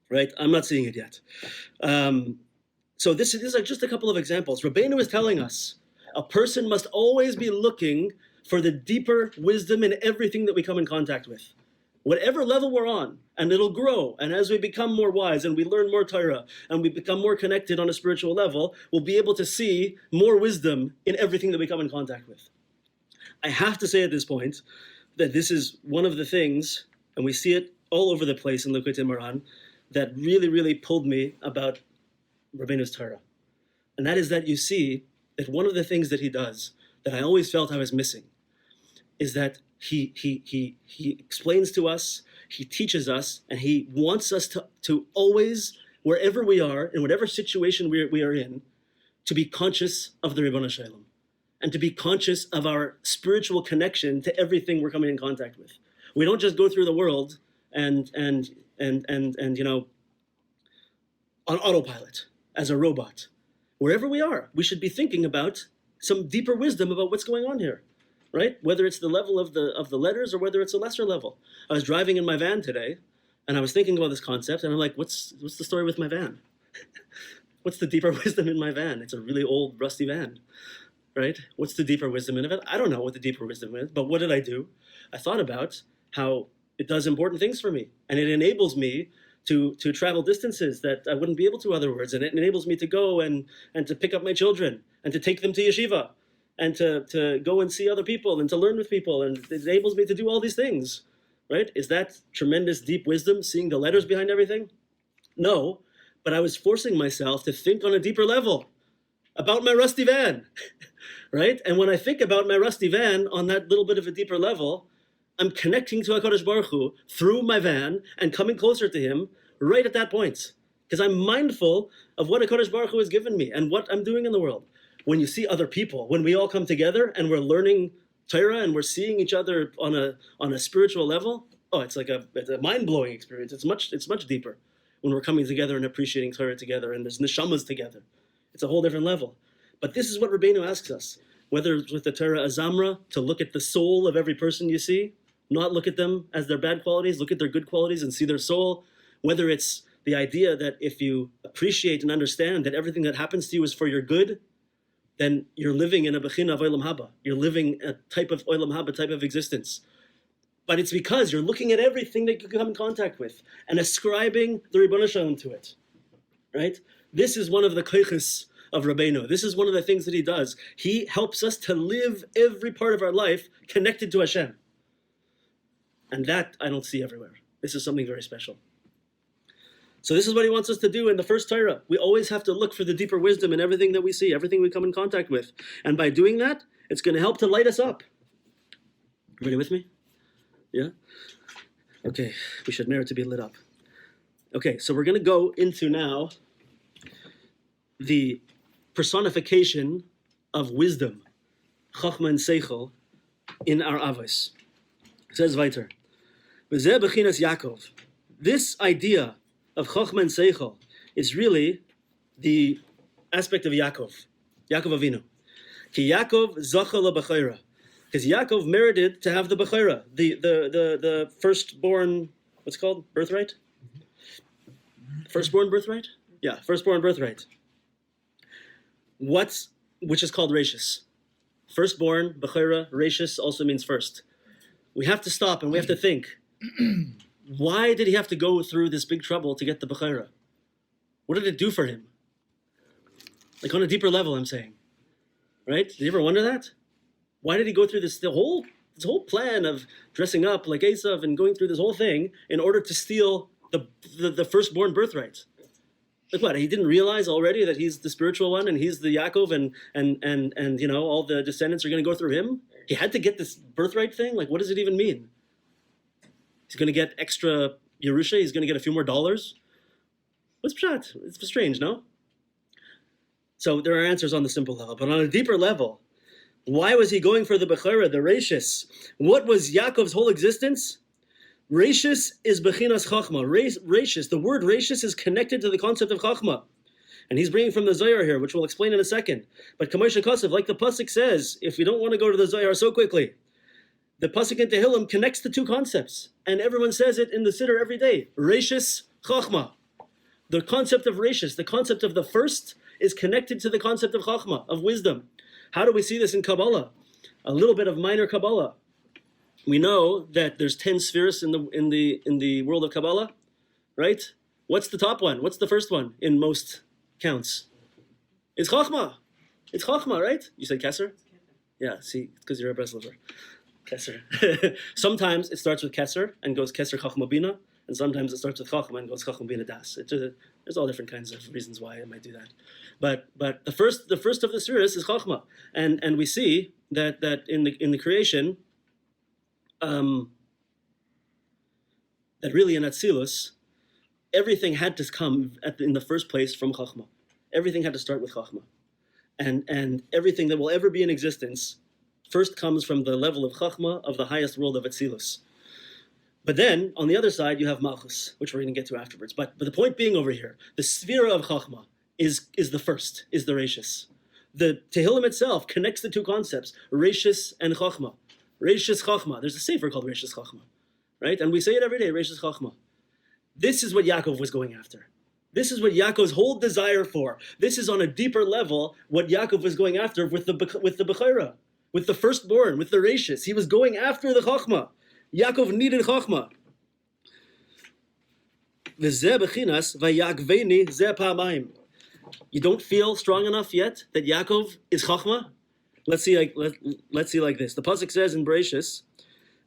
right? I'm not seeing it yet. So these are just a couple of examples. Rabbeinu is telling us a person must always be looking for the deeper wisdom in everything that we come in contact with. Whatever level we're on, and it'll grow. And as we become more wise and we learn more Torah and we become more connected on a spiritual level, we'll be able to see more wisdom in everything that we come in contact with. I have to say at this point that this is one of the things, and we see it all over the place in Likutei Moharan, that really, really pulled me about Rabbeinu's Torah. And that is that you see that one of the things that he does that I always felt I was missing is that he explains to us, he teaches us, and he wants us to always, wherever we are, in whatever situation we are in, to be conscious of the Ribbon Shalom, and to be conscious of our spiritual connection to everything we're coming in contact with. We don't just go through the world and you know, on autopilot as a robot. Wherever we are, we should be thinking about some deeper wisdom about what's going on here, right? Whether it's the level of the letters or whether it's a lesser level. I was driving in my van today, and I was thinking about this concept, and I'm like, what's the story with my van? What's the deeper wisdom in my van? It's a really old, rusty van, right? What's the deeper wisdom in it? I don't know what the deeper wisdom is, but what did I do? I thought about how it does important things for me, and it enables me to travel distances that I wouldn't be able to otherwise, and it enables me to go and to pick up my children and to take them to yeshiva and to go and see other people and to learn with people, and it enables me to do all these things, right? Is that tremendous deep wisdom, seeing the letters behind everything? No, but I was forcing myself to think on a deeper level about my rusty van, right? And when I think about my rusty van on that little bit of a deeper level, I'm connecting to HaKadosh Baruch Hu through my van and coming closer to him right at that point. Because I'm mindful of what HaKadosh Baruch Hu has given me and what I'm doing in the world. When you see other people, when we all come together and we're learning Torah and we're seeing each other on a spiritual level, it's a mind-blowing experience. It's much deeper when we're coming together and appreciating Torah together and there's neshamas together. It's a whole different level. But this is what Rabbeinu asks us. Whether it's with the Torah Azamra, to look at the soul of every person you see, not look at them as their bad qualities, look at their good qualities and see their soul. Whether it's the idea that if you appreciate and understand that everything that happens to you is for your good, then you're living in a bechina of olam haba. You're living a type of olam haba, type of existence. But it's because you're looking at everything that you come in contact with and ascribing the Ribbon Shalom to it, right? This is one of the koiches of Rabbeinu. This is one of the things that he does. He helps us to live every part of our life connected to Hashem. And that I don't see everywhere. This is something very special. So this is what he wants us to do in the first Torah. We always have to look for the deeper wisdom in everything that we see, everything we come in contact with. And by doing that, it's going to help to light us up. Everybody with me? Yeah? Okay, we should merit to be lit up. Okay, so we're going to go into now the personification of wisdom, Chachma and Seichel, in our avos. It says weiter, V'zeh b'chinas Yaakov. This idea of Chachma and Seichel is really the aspect of Yaakov Avinu. Ki Yaakov zacha l'b'chayra. Because Yaakov merited to have the b'chayra, the firstborn, what's it called? Birthright? Firstborn birthright? Yeah, firstborn birthright. Which is called Rashis. Firstborn, b'chayra, Rashis also means first. We have to stop and we have to think, why did he have to go through this big trouble to get the b'chayra? What did it do for him? Like on a deeper level, I'm saying. Right? Did you ever wonder that? Why did he go through this whole plan of dressing up like Esav and going through this whole thing in order to steal the firstborn birthright? Like what? He didn't realize already that he's the spiritual one and he's the Yaakov and you know all the descendants are going to go through him? He had to get this birthright thing? Like what does it even mean? He's going to get extra Yerusha? He's going to get a few more dollars? What's pshat? It's strange, no? So there are answers on the simple level. But on a deeper level, why was he going for the Bechara, the Rashis? What was Yaakov's whole existence? Rashis is Bechinas Chachma. Rashis, the word Rashis is connected to the concept of Chachma. And he's bringing from the Zohar here, which we'll explain in a second. But Kamosha Kosev, like the Pasuk says, if you don't want to go to the Zohar so quickly, the Pasuk in Tehillim connects the two concepts. And everyone says it in the Siddur every day. Rashis Chachma. The concept of Rashis, the concept of the first, is connected to the concept of Chachma, of wisdom. How do we see this in Kabbalah? A little bit of minor Kabbalah. We know that there's 10 spheres in the world of Kabbalah, right? What's the top one? What's the first one in most counts? It's Chachma. It's Chachma, right? You said Kesser? Yeah, see, it's because you're a Breslover. Kesser. Sometimes it starts with Kesser and goes Kesser Chachma Bina, and sometimes it starts with Chachma and goes Chachma Bina Das. There's all different kinds of reasons why it might do that. But the first of the spheres is Chachma. And we see that in the creation, that really in Atzilus, everything had to come in the first place from Chachma. Everything had to start with Chachma. And everything that will ever be in existence first comes from the level of Chachma of the highest world of Atzilus. But then, on the other side, you have Malchus, which we're going to get to afterwards. But the point being over here, the sphere of Chachma is the first, is the Reishis. The Tehillim itself connects the two concepts, Reishis and Chachma. Reishis Chachma. There's a sefer called Reishis Chachma, right? And we say it every day, Reishis Chachma. This is what Yaakov was going after. This is what Yaakov's whole desire for. This is on a deeper level what Yaakov was going after with the Bechira, with the firstborn, with the Reishis. He was going after the Chachma. Yaakov needed Chachma. V'zeh bechinas vayakveni zeh pa'amayim. You don't feel strong enough yet that Yaakov is Chachma? Let's see like this. The pasuk says in Bereshis,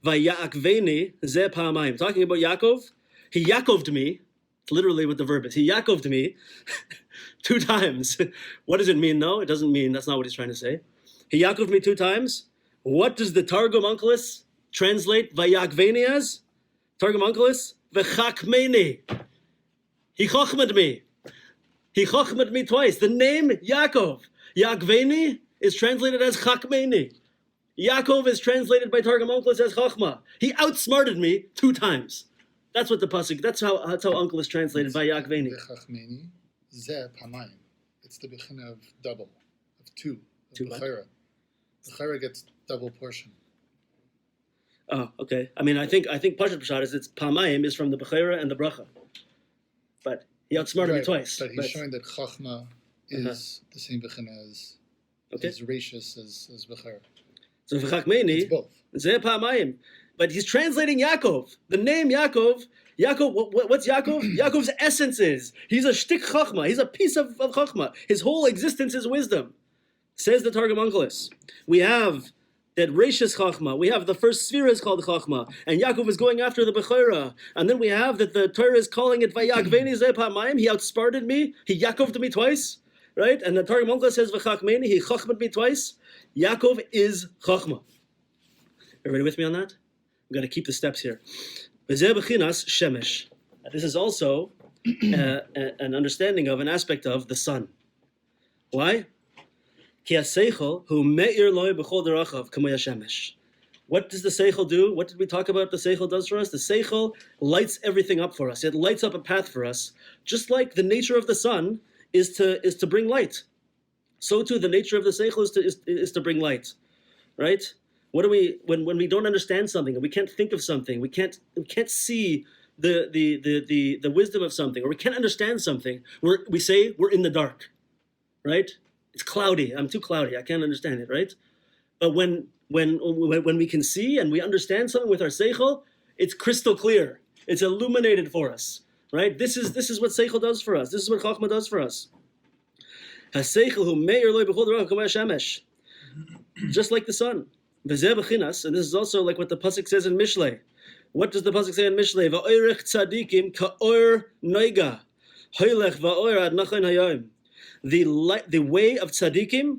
vayakveni zeh pa'amayim. Talking about Yaakov, he Yaakoved me. It's literally what the verb is. He Yaakoved me 2 times. What does it mean? No, it doesn't mean. That's not what he's trying to say. He Yaakoved me 2 times. What does the Targum Onkelos translate vayakveni as? Targum Onkelos, v'chakmeni. He chachmed me. He chachmed me twice. The name Yaakov, Yakveni, is translated as chakmeni. Yaakov is translated by Targum Onkelos as chachma. He outsmarted me 2 times. That's what the pasuk. That's how Onkelos is translated by Yakveni. Chachmeni, zeh pamayim. It's the bechina of double, of 2. Two Bechira. Bechira gets double portion. Oh, okay. I mean, I think Pashat Pshat is it's Pamayim is from the Bechira and the Bracha. But he outsmarted me twice. But he's showing that Chachma is the same bechina as Reishis as Bechira. So V'chakmeni, it's both. Zeh Pamayim. But he's translating Yaakov. The name Yaakov, what's Yaakov? Yaakov's essence is, he's a shtik Chachma. He's a piece of Chachma. His whole existence is wisdom. Says the Targum Onkelos. We have that Reishis Chachma, we have the first sphere is called Chachma, and Yaakov is going after the Bechira. And then we have that the Torah is calling it Vayakveni Zeh Pa'amayim. He outsmarted me. He Yaakoved me twice, right? And the Targum Onkelos says V'chakmeni. He Chachmed me twice. Yaakov is Chachma. Everybody with me on that? I'm going to keep the steps here. V'zeh bechinas shemesh. This is also an understanding of, an aspect of the sun. Why? Ki ha-seichel hu me'ir loy b'chol derachav k'may ha-shemesh. What does the seichel do? What did we talk about the seichel does for us? The seichel lights everything up for us. It lights up a path for us. Just like the nature of the sun is to bring light. So too the nature of the seichel is to bring light. Right? What do we when we don't understand something and we can't think of something, we can't see the wisdom of something, or we can't understand something, we say we're in the dark. Right? It's cloudy. I'm too cloudy. I can't understand it, right? But when we can see and we understand something with our seichel, it's crystal clear. It's illuminated for us, right? This is what seichel does for us. This is what chachma does for us. Ha-seichel hu me'ir loy b'chol derachav k'may ha-shemesh. Just like the sun. V'zeh bechinas, and this is also like what the pasuk says in Mishlei. What does the pasuk say in Mishlei? Va'oirech tzadikim ka'or noiga, hoylech va'oir ad nachon hayom. The way of tzaddikim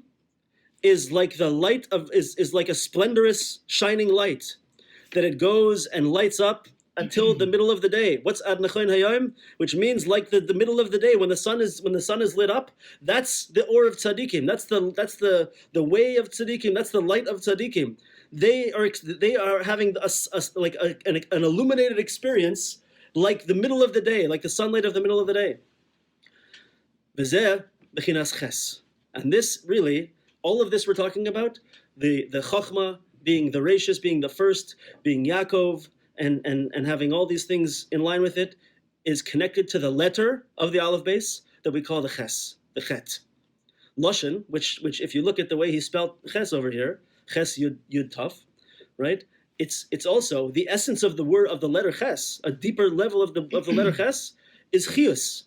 is like the light of is like a splendorous shining light that it goes and lights up until the middle of the day. What's ad nachon hayom? Which means like the middle of the day when the sun is lit up. That's the or of tzaddikim. That's the way of tzaddikim. That's the light of tzaddikim. They are having an illuminated experience like the middle of the day, like the sunlight of the middle of the day. V'zeh bechinas ches. And this really, all of this we're talking about, the chachma being the reishis, being the first, being Yaakov, and having all these things in line with it, is connected to the letter of the aleph base that we call the ches, the chet. Loshen, which if you look at the way he spelled ches over here, ches yud taf, right? It's also the essence of the word of the letter ches, a deeper level of the letter ches, is chius,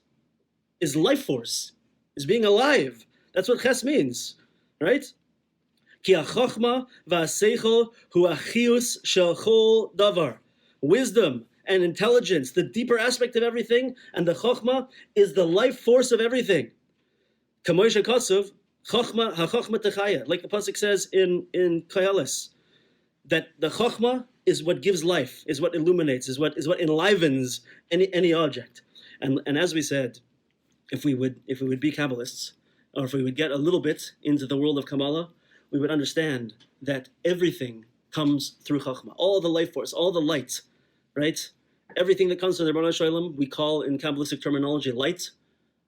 is life force, is being alive. That's what ches means, right? Ki ha-chochma va-seichel hu achius shel chol davar. Wisdom and intelligence, the deeper aspect of everything, and the chokhmah is the life force of everything. Kamoisha Kosov, chokhmah ha-chokhmah techaya, like the pasuk says in Koheles, that the chokhmah is what gives life, is what illuminates, is what enlivens any object. And as we said, if we would be Kabbalists, or if we would get a little bit into the world of Kabbalah, we would understand that everything comes through chokhmah. All the life force, all the light, right? Everything that comes from the Rebbe Shalom, we call in Kabbalistic terminology light,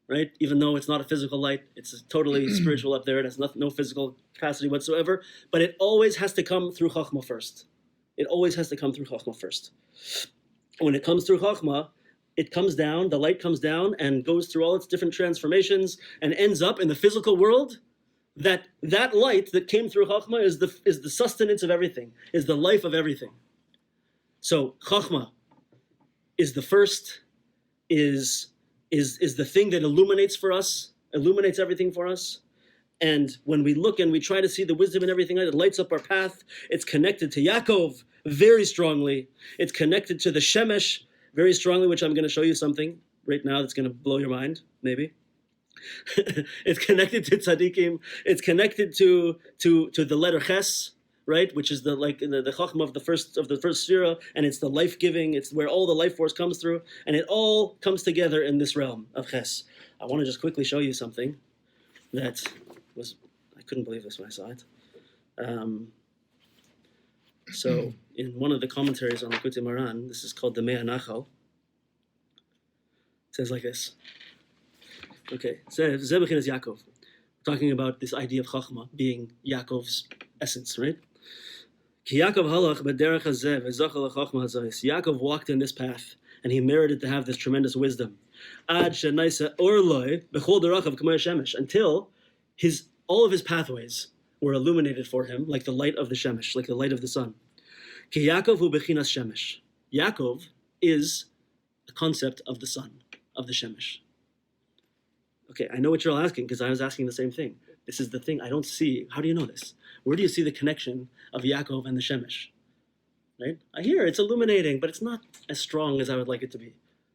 right? Even though it's not a physical light, it's totally spiritual up there. It has no physical capacity whatsoever. But it always has to come through chokhmah first. It always has to come through chokhmah first. When it comes through chokhmah, it comes down, the light comes down and goes through all its different transformations and ends up in the physical world. That light that came through chokhmah is the sustenance of everything, is the life of everything. So chokhmah is the first, is the thing that illuminates everything for us. And when we look and we try to see the wisdom in everything, it lights up our path. It's connected to Yaakov very strongly. It's connected to the Shemesh very strongly, which I'm going to show you something right now that's going to blow your mind, maybe. It's connected to tzaddikim. It's connected to the letter ches, right, which is the chokhmah of the first shiur, and it's the life giving. It's where all the life force comes through, and it all comes together in this realm of ches. I want to just quickly show you something that I couldn't believe this when I saw it. So in one of the commentaries on Likutei Moharan, this is called the Mea Nachal. It says like this. Okay, Zebechin is Yaakov. We're talking about this idea of Chachma being Yaakov's essence, right? Ki Yaakov halach b'derech hazeh v'zachal ha'chachma hazayis. Yaakov walked in this path, and he merited to have this tremendous wisdom. Ad shenaisa orloi b'chol derachav k'may shemesh, until all of his pathways were illuminated for him like the light of the shemesh, like the light of the sun. Ki Yaakov hu bechinas shemesh. Yaakov is the concept of the sun, of the shemesh. Okay, I know what you're all asking, because I was asking the same thing. This is the thing I don't see. How do you know this? Where do you see the connection of Yaakov and the Shemesh? Right? I hear it's illuminating, but it's not as strong as I would like it to be.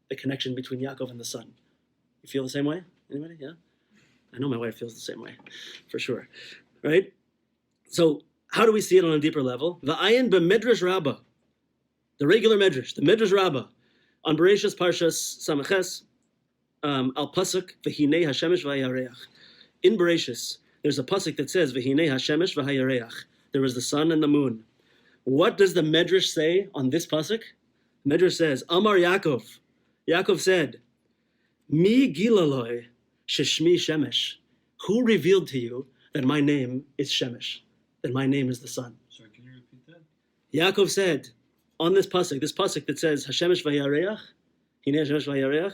The connection between Yaakov and the sun. You feel the same way? Anybody? Yeah? I know my wife feels the same way, for sure. Right? So, how do we see it on a deeper level? V'ayin b'medrash rabbah. The regular medrash, the medrash rabbah, on Bereshis Parshas Samaches, al pasuk v'hinei hashemesh v'hayareach. In Bereshis, there's a pasuk that says v'hinei hashemesh v'hayareach. There was the sun and the moon. What does the medrash say on this pasuk? The medrash says, Amar Yaakov. Yaakov said, Mi gilaloi sheshmi shemesh. Who revealed to you that my name is Shemesh, that my name is the sun? Sorry, can you repeat that? Yaakov said on this pasuk that says hashemesh v'hayareach, hinei hashemesh v'hayareach.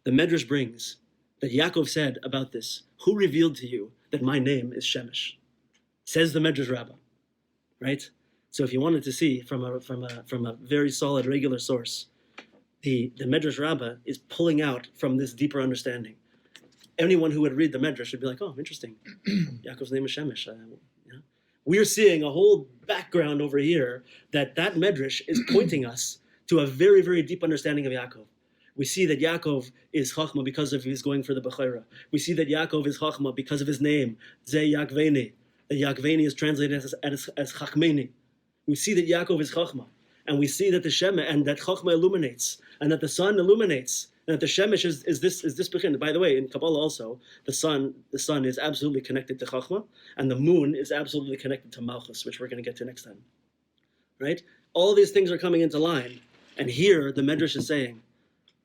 The Medrash brings that Yaakov said about this, who revealed to you that my name is Shemesh? Says the Medrash Rabbah, right? So if you wanted to see from a very solid, regular source, the Medrash Rabbah is pulling out from this deeper understanding. Anyone who would read the Medrash would be like, oh, interesting. Yaakov's name is Shemesh. We're seeing a whole background over here that Medrash is pointing us to a very, very deep understanding of Yaakov. We see that Yaakov is Chachma because of his going for the Bechorah. We see that Yaakov is Chachma because of his name, Zeh Yakveni. That Yakveni is translated as Chachmeni. We see that Yaakov is Chachma. And we see that the Shema and that Chachma illuminates, and that the sun illuminates, and that the Shemesh is this Bechin. By the way, in Kabbalah also, the sun is absolutely connected to Chachma, and the moon is absolutely connected to Malchus, which we're going to get to next time. Right? All these things are coming into line. And here, the Medrash is saying,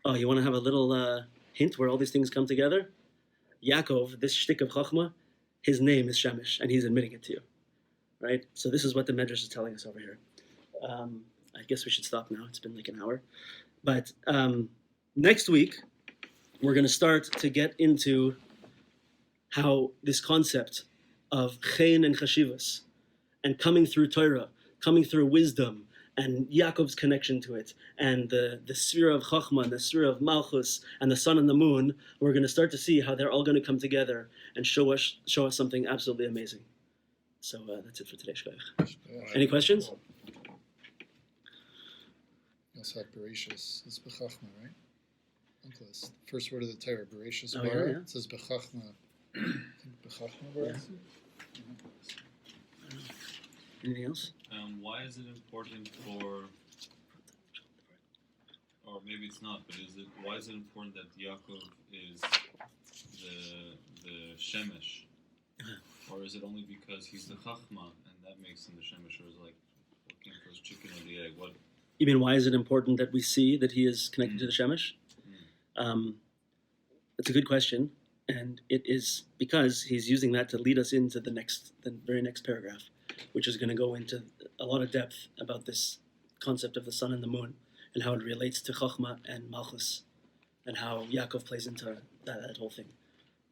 oh, you want to have a little hint where all these things come together? Yaakov, this shtick of Chachma, his name is Shemesh, and he's admitting it to you, right? So this is what the Medrash is telling us over here. I guess we should stop now. It's been like an hour. But next week, we're going to start to get into how this concept of chen and chashivas, and coming through Torah, coming through wisdom, and Yaakov's connection to it, and the sphere of Chachma, and the sphere of Malchus, and the sun and the moon, we're going to start to see how they're all going to come together and show us something absolutely amazing. So that's it for today, Shkoyach. Any questions? Alongside Bereshis is Bechachma, right? Unclosed. First word of the Torah, Bereshis Oh, bara. yeah. It says Bechachma. I think Bechachma bara. Yeah. Anything else? Why is it important for, or maybe it's not, but why is it important that Yaakov is the Shemesh? Or is it only because he's the Chachma and that makes him the Shemesh? Or is it like what came first, chicken or the egg? What? You mean, why is it important that we see that he is connected to the Shemesh? That's a good question, and it is because he's using that to lead us into the very next paragraph, which is going to go into a lot of depth about this concept of the sun and the moon and how it relates to Chochmah and Malchus and how Yaakov plays into that whole thing.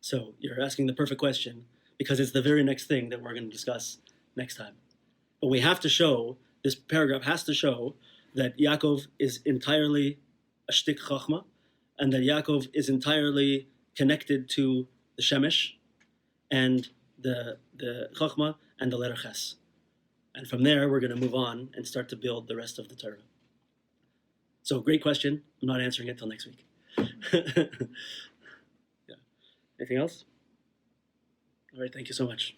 So you're asking the perfect question because it's the very next thing that we're going to discuss next time. But we have to show, this paragraph has to show that Yaakov is entirely a shtik Chochmah and that Yaakov is entirely connected to the Shemesh and the Chochmah and the letter Ches. And from there, we're going to move on and start to build the rest of the Torah. So, great question. I'm not answering it till next week. Yeah. Anything else? All right, thank you so much.